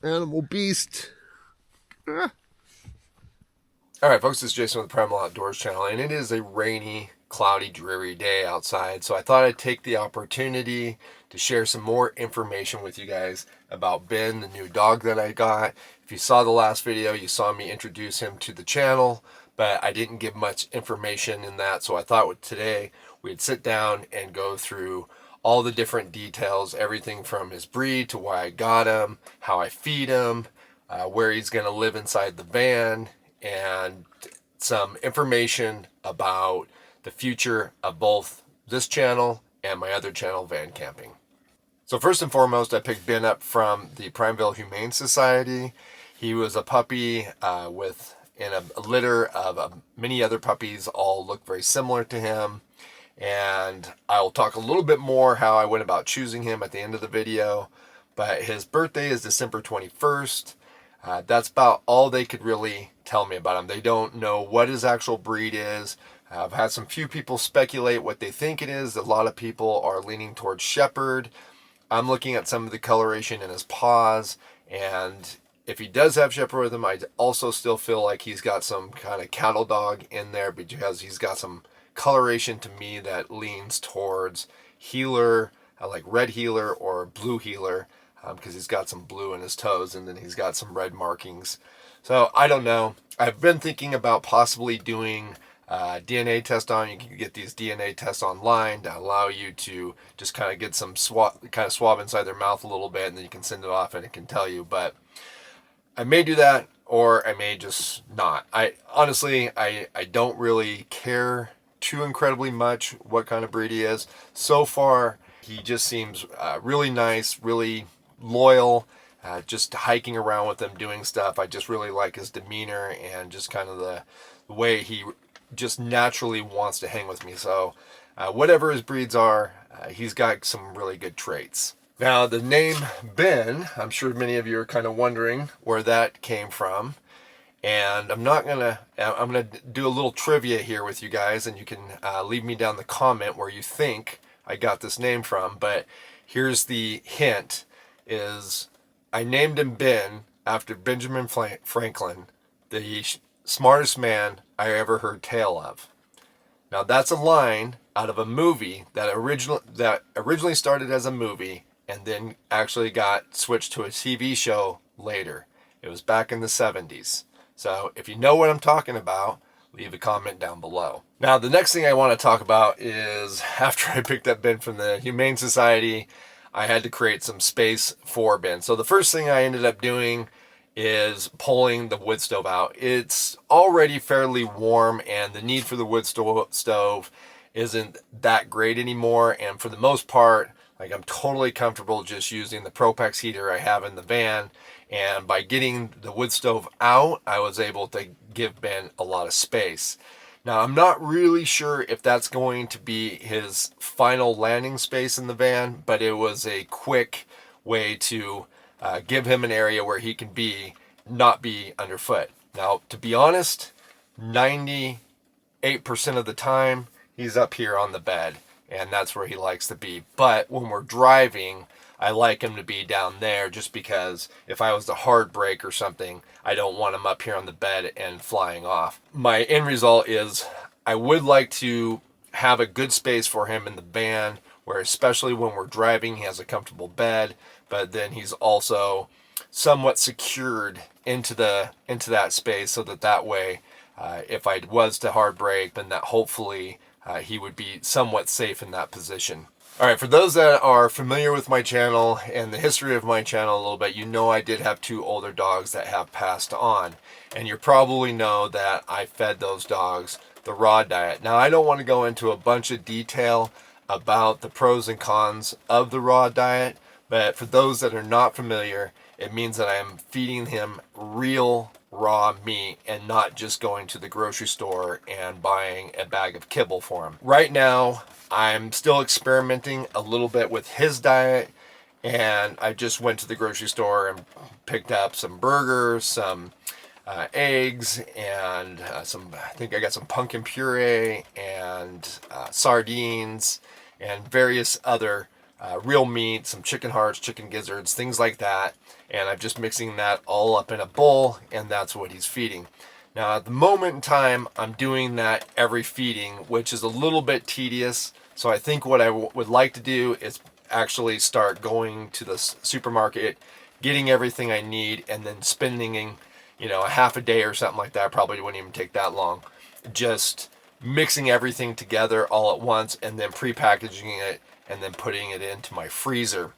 Animal beast. Ah. Alright folks, this is Jason with the Primal Outdoors channel, and it is a rainy, cloudy, dreary day outside, so I thought I'd take the opportunity to share some more information with you guys about Ben, the new dog that I got. If you saw the last video, you saw me introduce him to the channel, but I didn't give much information in that, so I thought today we'd sit down and go through all the different details, everything from his breed to why I got him, how I feed him, where he's going to live inside the van, and some information about the future of both this channel and my other channel, Van Camping. So first and foremost, I picked Ben up from the Prineville Humane Society. He was a puppy in a litter of many other puppies, all look very similar to him. And I'll talk a little bit more how I went about choosing him at the end of the video. But his birthday is December 21st. That's about all they could really tell me about him. They don't know what his actual breed is. I've had some few people speculate what they think it is. A lot of people are leaning towards Shepherd. I'm looking at some of the coloration in his paws, and if he does have Shepherd with him, I also still feel like he's got some kind of cattle dog in there because he's got some coloration to me that leans towards heeler, like red heeler or blue heeler, because he's got some blue in his toes and then he's got some red markings. So I don't know. I've been thinking about possibly doing DNA test on. You can get these DNA tests online to allow you to just kind of get some swab inside their mouth a little bit, and then you can send it off and it can tell you. But I may do that, or I may just not. I honestly, I don't really care too incredibly much what kind of breed he is. So far, he just seems really nice, really loyal. Just hiking around with him, doing stuff. I just really like his demeanor and just kind of the way he just naturally wants to hang with me. So whatever his breeds are, he's got some really good traits. Now, the name Ben, I'm sure many of you are kind of wondering where that came from. And I'm gonna do a little trivia here with you guys, and you can leave me down the comment where you think I got this name from. But here's the hint: is I named him Ben after Benjamin Franklin, the smartest man I ever heard tale of. Now that's a line out of a movie that originally started as a movie and then actually got switched to a TV show later. It was back in the 70s. So if you know what I'm talking about, leave a comment down below. Now the next thing I want to talk about is after I picked up Ben from the Humane Society, I had to create some space for Ben. So the first thing I ended up doing is pulling the wood stove out. It's already fairly warm, and the need for the wood stove isn't that great anymore. And for the most part, like, I'm totally comfortable just using the Propex heater I have in the van. And by getting the wood stove out, I was able to give Ben a lot of space. Now, I'm not really sure if that's going to be his final landing space in the van, but it was a quick way to give him an area where he can not be underfoot. Now, to be honest, 98% of the time, he's up here on the bed, and that's where he likes to be. But when we're driving, I like him to be down there just because if I was to hard brake or something, I don't want him up here on the bed and flying off. My end result is I would like to have a good space for him in the van, where especially when we're driving, he has a comfortable bed, but then he's also somewhat secured into that space, so that way, if I was to hard brake, then that hopefully he would be somewhat safe in that position. All right, for those that are familiar with my channel and the history of my channel a little bit, you know I did have two older dogs that have passed on. And you probably know that I fed those dogs the raw diet. Now, I don't want to go into a bunch of detail about the pros and cons of the raw diet, but for those that are not familiar, it means that I am feeding him real raw meat and not just going to the grocery store and buying a bag of kibble for him. Right now, I'm still experimenting a little bit with his diet, and I just went to the grocery store and picked up some burgers, some eggs, and I think I got some pumpkin puree and sardines and various other real meat, some chicken hearts, chicken gizzards, things like that. And I'm just mixing that all up in a bowl, and that's what he's feeding. Now, at the moment in time, I'm doing that every feeding, which is a little bit tedious. So I think what I would like to do is actually start going to the supermarket, getting everything I need, and then spending, a half a day or something like that. Probably wouldn't even take that long. Just mixing everything together all at once, and then pre-packaging it, and then putting it into my freezer.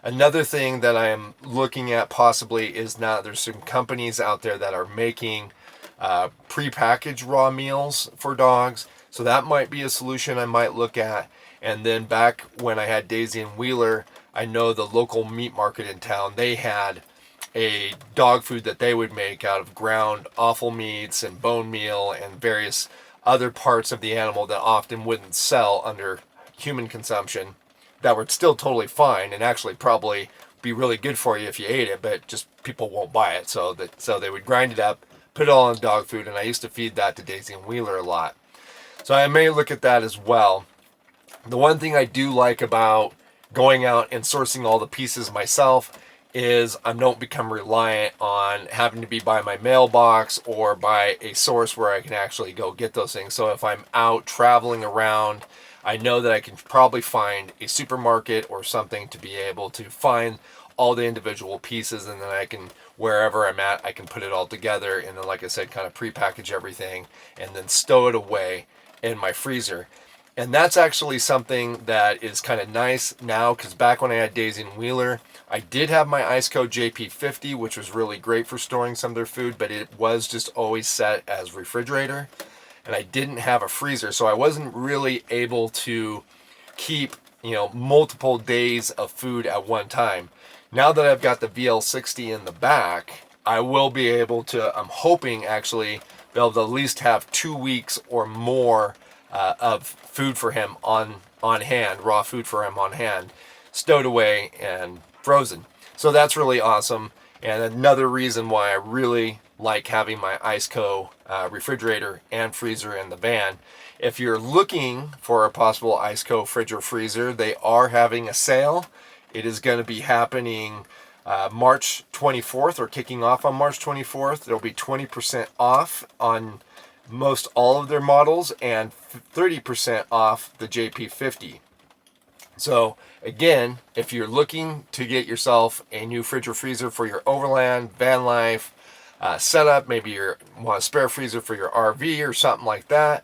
Another thing that I am looking at possibly is now there's some companies out there that are making pre-packaged raw meals for dogs. So that might be a solution I might look at. And then back when I had Daisy and Wheeler, I know the local meat market in town, they had a dog food that they would make out of ground offal meats and bone meal and various other parts of the animal that often wouldn't sell under human consumption, that were still totally fine and actually probably be really good for you if you ate it, but just people won't buy it. So they would grind it up, put it all in dog food, and I used to feed that to Daisy and Wheeler a lot. So I may look at that as well. The one thing I do like about going out and sourcing all the pieces myself is I don't become reliant on having to be by my mailbox or by a source where I can actually go get those things. So if I'm out traveling around, I know that I can probably find a supermarket or something to be able to find all the individual pieces, and then I can, wherever I'm at, I can put it all together, and then, like I said, kind of pre-package everything and then stow it away in my freezer. And that's actually something that is kind of nice now, because back when I had Daisy and Wheeler, I did have my IceCo JP50, which was really great for storing some of their food, but it was just always set as refrigerator. And I didn't have a freezer, so I wasn't really able to keep, multiple days of food at one time. Now that I've got the VL60 in the back, I will be able to, I'm hoping actually, be able to at least have 2 weeks or more of food for him on hand, raw food for him on hand, stowed away and frozen. So that's really awesome. And another reason why I really like having my IceCo refrigerator and freezer in the van. If you're looking for a possible IceCo fridge or freezer, they are having a sale. It is going to be happening March 24th, or kicking off on March 24th. There'll be 20% off on most all of their models and 30% off the JP50. So again, if you're looking to get yourself a new fridge or freezer for your overland, van life setup, maybe you want a spare freezer for your RV or something like that,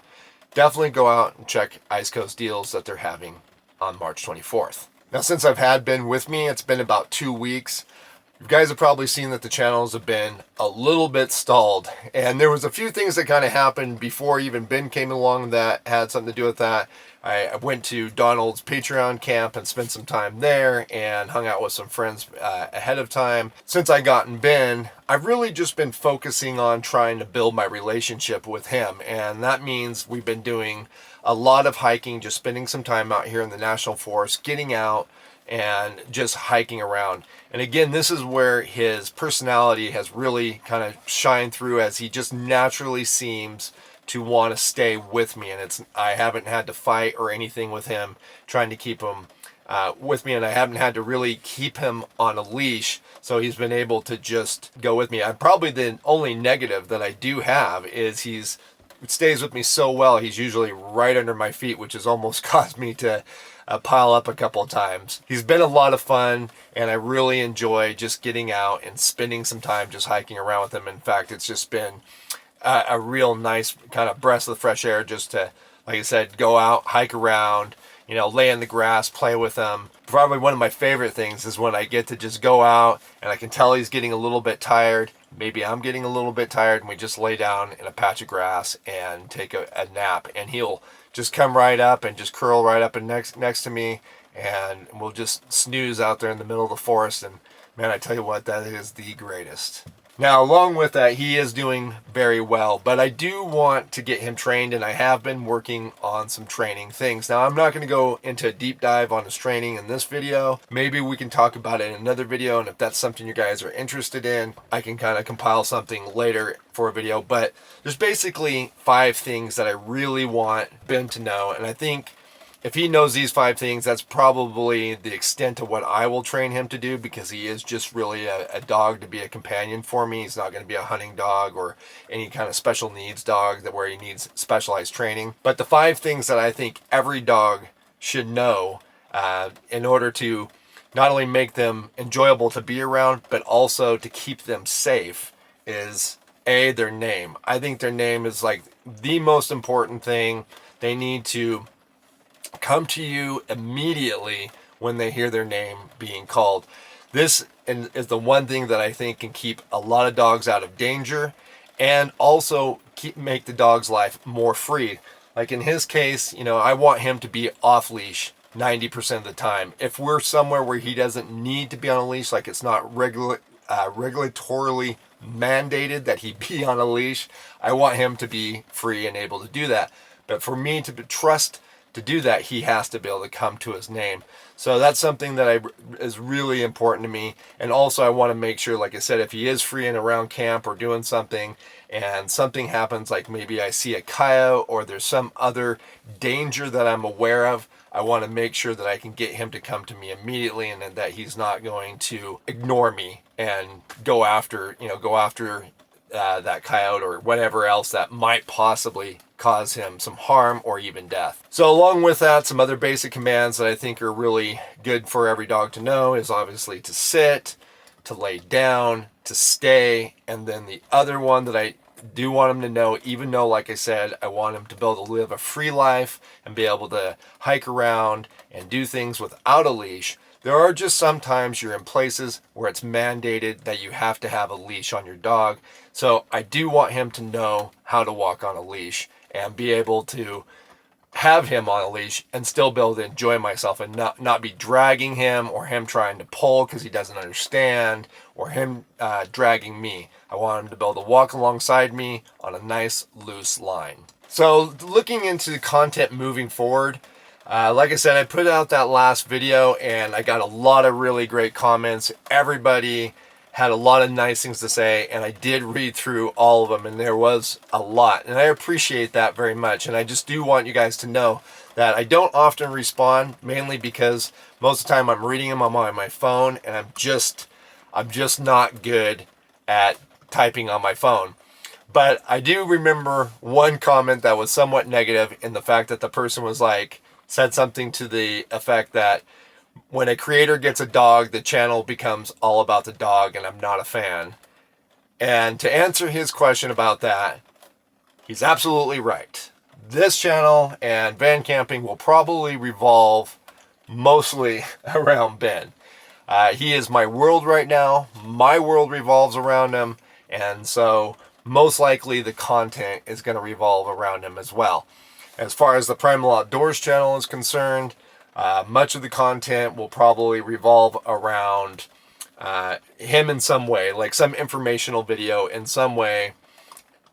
definitely go out and check IceCo's deals that they're having on March 24th. Now, since I've been with me, it's been about 2 weeks. You guys have probably seen that the channels have been a little bit stalled, and there was a few things that kind of happened before even Ben came along that had something to do with that. I went to Donald's Patreon camp and spent some time there and hung out with some friends ahead of time. Since I gotten Ben, I've really just been focusing on trying to build my relationship with him, and that means we've been doing a lot of hiking, just spending some time out here in the National Forest, getting out and just hiking around. And again, this is where his personality has really kind of shined through, as he just naturally seems to want to stay with me. And I haven't had to fight or anything with him, trying to keep him with me, and I haven't had to really keep him on a leash. So he's been able to just go with me. Probably the only negative that I do have is it stays with me so well. He's usually right under my feet, which has almost caused me to pile up a couple of times. He's been a lot of fun, and I really enjoy just getting out and spending some time just hiking around with him. In fact, it's just been a real nice kind of breath of fresh air just to, like I said, go out, hike around, lay in the grass, play with him. Probably one of my favorite things is when I get to just go out and I can tell he's getting a little bit tired. Maybe I'm getting a little bit tired, and we just lay down in a patch of grass and take a nap, and he'll just come right up and just curl right up and next to me, and we'll just snooze out there in the middle of the forest. And man, I tell you what, that is the greatest. Now, along with that, he is doing very well, but I do want to get him trained, and I have been working on some training things. Now, I'm not going to go into a deep dive on his training in this video. Maybe we can talk about it in another video, and if that's something you guys are interested in, I can kind of compile something later for a video. But there's basically 5 things that I really want Ben to know, and I think if he knows these 5 things, that's probably the extent of what I will train him to do, because he is just really a dog to be a companion for me. He's not going to be a hunting dog or any kind of special needs dog that where he needs specialized training. But the 5 things that I think every dog should know in order to not only make them enjoyable to be around, but also to keep them safe is A, their name. I think their name is like the most important thing. They need to come to you immediately when they hear their name being called. This is the one thing that I think can keep a lot of dogs out of danger and also make the dog's life more free. Like in his case, you know, I want him to be off leash 90% of the time. If we're somewhere where he doesn't need to be on a leash, like it's not regulatorily mandated that he be on a leash, I want him to be free and able to do that. But for me to trust to do that, he has to be able to come to his name. So that's something that is really important to me. And also I want to make sure, like I said, if he is free and around camp or doing something and something happens, like maybe I see a coyote or there's some other danger that I'm aware of, I want to make sure that I can get him to come to me immediately, and that he's not going to ignore me and go after that coyote or whatever else that might possibly cause him some harm or even death. So along with that, some other basic commands that I think are really good for every dog to know is obviously to sit, to lay down, to stay, and then the other one that I do want him to know, even though, like I said, I want him to be able to live a free life and be able to hike around and do things without a leash, there are just sometimes you're in places where it's mandated that you have to have a leash on your dog. So I do want him to know how to walk on a leash and be able to have him on a leash and still be able to enjoy myself and not be dragging him or him trying to pull because he doesn't understand or him dragging me. I want him to be able to walk alongside me on a nice loose line. So looking into the content moving forward, like I said, I put out that last video and I got a lot of really great comments. Everybody had a lot of nice things to say, and I did read through all of them, and there was a lot, and I appreciate that very much. And I just do want you guys to know that I don't often respond, mainly because most of the time I'm reading them, I'm on my phone, and I'm just not good at typing on my phone. But I do remember one comment that was somewhat negative in the fact that the person was like, said something to the effect that when a creator gets a dog, the channel becomes all about the dog, and I'm not a fan. And to answer his question about that, he's absolutely right. This channel and van camping will probably revolve mostly around Ben. He is my world right now. My world revolves around him, and so most likely the content is going to revolve around him as well. As far as the Primal Outdoors channel is concerned, much of the content will probably revolve around him in some way, like some informational video in some way.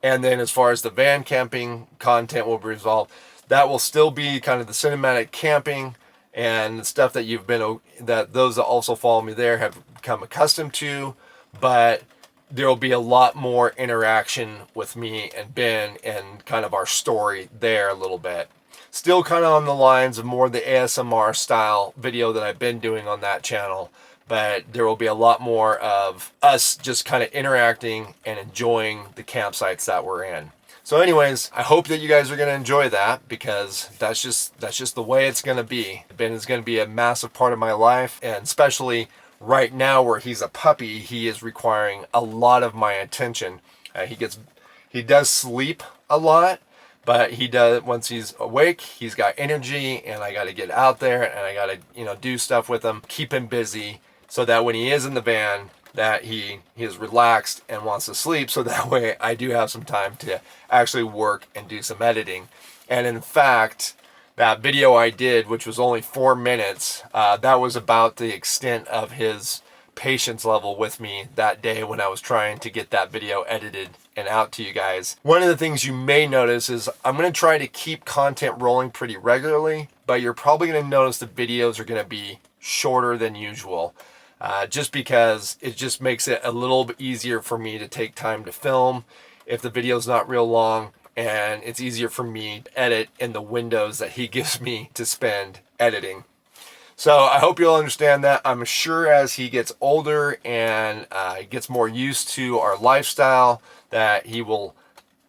And then as far as the van camping content will revolve, that will still be kind of the cinematic camping and stuff that those that also follow me there have become accustomed to. But there will be a lot more interaction with me and Ben and kind of our story there a little bit. Still kind of on the lines of more the ASMR style video that I've been doing on that channel, but there will be a lot more of us just kind of interacting and enjoying the campsites that we're in. So anyways, I hope that you guys are going to enjoy that, because that's just the way it's going to be. Ben is going to be a massive part of my life, and especially right now where he's a puppy, he is requiring a lot of my attention. He does sleep a lot, but he does, once he's awake, he's got energy, and I got to get out there and I got to, do stuff with him, keep him busy, so that when he is in the van, that he is relaxed and wants to sleep, so that way I do have some time to actually work and do some editing. And in fact, that video I did, which was only 4 minutes, that was about the extent of his patience level with me that day when I was trying to get that video edited and out to you guys. One of the things you may notice is I'm going to try to keep content rolling pretty regularly, but you're probably going to notice the videos are going to be shorter than usual, just because it just makes it a little bit easier for me to take time to film. If the video's not real long, and it's easier for me to edit in the windows that he gives me to spend editing. So I hope you'll understand that. I'm sure as he gets older and he gets more used to our lifestyle, that he will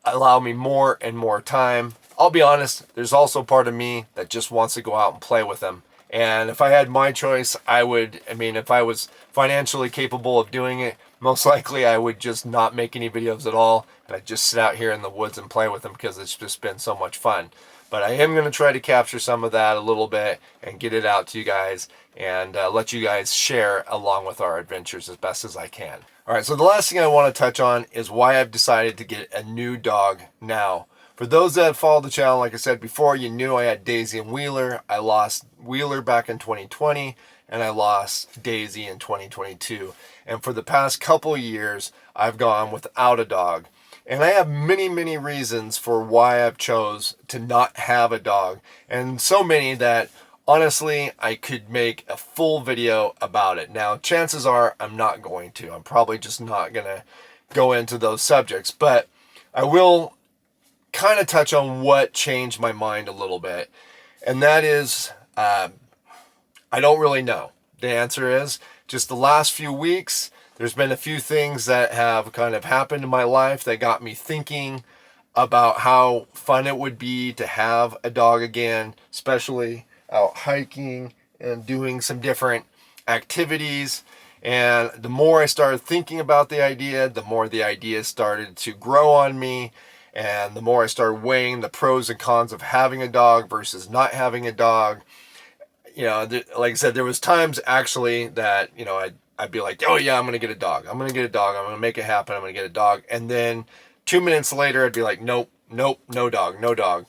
allow me more and more time. I'll be honest, there's also part of me that just wants to go out and play with him. And if I had my choice, if I was financially capable of doing it, most likely I would just not make any videos at all. And I'd just sit out here in the woods and play with him because it's just been so much fun. But I am going to try to capture some of that a little bit and get it out to you guys and let you guys share along with our adventures as best as I can. All right, so the last thing I want to touch on is why I've decided to get a new dog now. For those that have followed the channel, like I said before, you knew I had Daisy and Wheeler. I lost Wheeler back in 2020, and I lost Daisy in 2022. And for the past couple years, I've gone without a dog. And I have many, many reasons for why I've chose to not have a dog. And so many that, honestly, I could make a full video about it. Now, chances are I'm not going to. I'm probably just not going to go into those subjects. But I will kind of touch on what changed my mind a little bit. And that is, I don't really know. The answer is just the last few weeks, there's been a few things that have kind of happened in my life that got me thinking about how fun it would be to have a dog again, especially out hiking and doing some different activities. And the more I started thinking about the idea, the more the idea started to grow on me. And the more I started weighing the pros and cons of having a dog versus not having a dog. Like I said, there was times actually that, I'd be like, oh yeah, I'm going to get a dog. I'm going to get a dog. I'm going to make it happen. I'm going to get a dog. And then 2 minutes later, I'd be like, nope, no dog, no dog.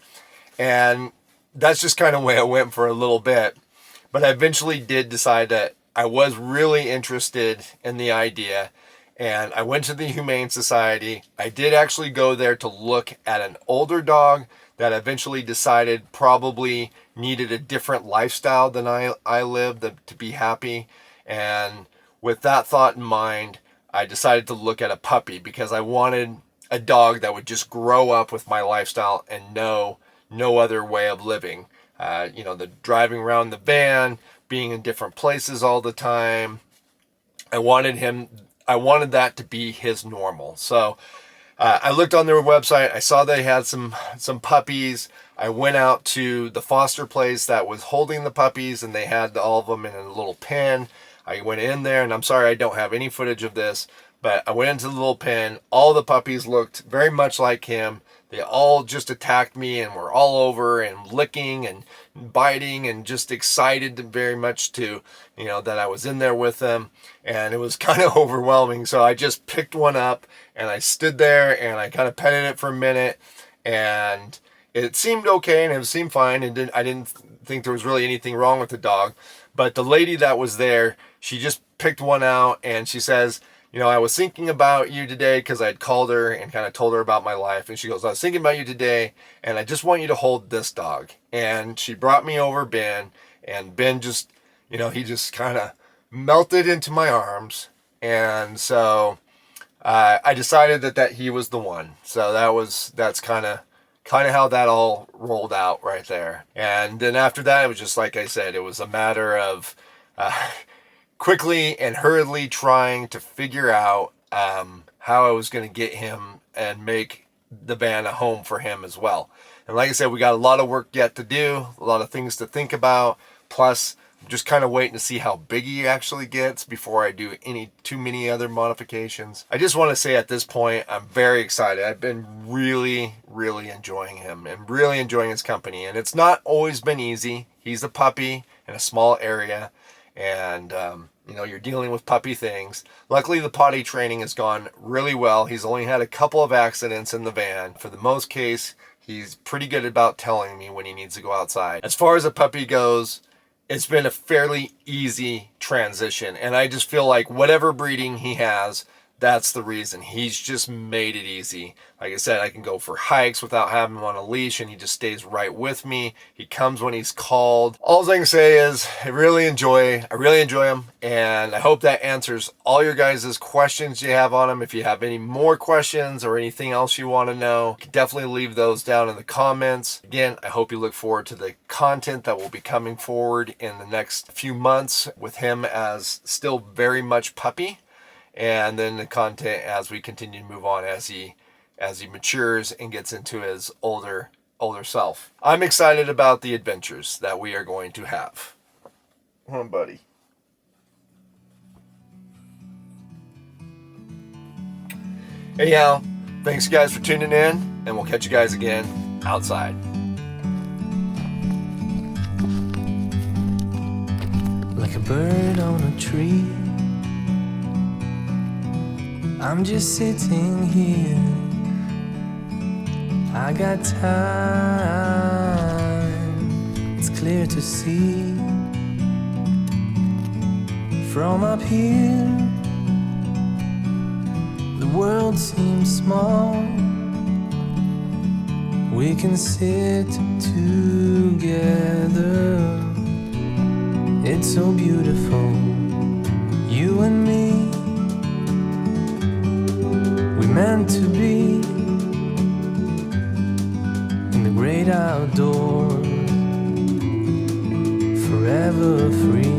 And that's just kind of the way I went for a little bit. But I eventually did decide that I was really interested in the idea. And I went to the Humane Society. I did actually go there to look at an older dog that I eventually decided probably needed a different lifestyle than I lived to be happy. And with that thought in mind, I decided to look at a puppy because I wanted a dog that would just grow up with my lifestyle and know no other way of living. The driving around the van, being in different places all the time. I wanted that to be his normal. So I looked on their website. I saw they had some puppies. I went out to the foster place that was holding the puppies, and they had all of them in a little pen. I went in there, and I'm sorry I don't have any footage of this, but I went into the little pen. All the puppies looked very much like him. They all just attacked me and were all over and licking and biting and just excited very much to, that I was in there with them. And it was kind of overwhelming. So I just picked one up and I stood there and I kind of petted it for a minute, and it seemed okay and it seemed fine. And I didn't think there was really anything wrong with the dog. But the lady that was there, she just picked one out and she says, I was thinking about you today because I'd called her and kind of told her about my life. And she goes, I was thinking about you today and I just want you to hold this dog. And she brought me over Ben, and Ben just, he just kind of melted into my arms. And so I decided that he was the one. So that's kind of how that all rolled out right there. And then after that, it was just like I said, it was a matter of quickly and hurriedly trying to figure out how I was going to get him and make the van a home for him as well. And like I said, we got a lot of work yet to do, a lot of things to think about. Plus, I'm just kind of waiting to see how big he actually gets before I do too many other modifications. I just want to say at this point, I'm very excited. I've been really, really enjoying him and really enjoying his company. And it's not always been easy. He's a puppy in a small area. And, you're dealing with puppy things. Luckily, the potty training has gone really well. He's only had a couple of accidents in the van. For the most case, he's pretty good about telling me when he needs to go outside. As far as a puppy goes, it's been a fairly easy transition. And I just feel like whatever breeding he has, That's the reason. He's just made it easy. Like I said, I can go for hikes without having him on a leash, and he just stays right with me. He comes when he's called. All I can say is I really enjoy him, and I hope that answers all your guys' questions you have on him. If you have any more questions or anything else you want to know, you can definitely leave those down in the comments. Again, I hope you look forward to the content that will be coming forward in the next few months with him as still very much puppy. And then the content as we continue to move on as he matures and gets into his older self. I'm excited about the adventures that we are going to have. Come on, buddy. Anyhow, thanks guys for tuning in, and we'll catch you guys again outside. Like a bird on a tree, I'm just sitting here. I got time, it's clear to see. From up here, the world seems small. We can sit together. It's so beautiful, you and me. We meant to be in the great outdoors, forever free.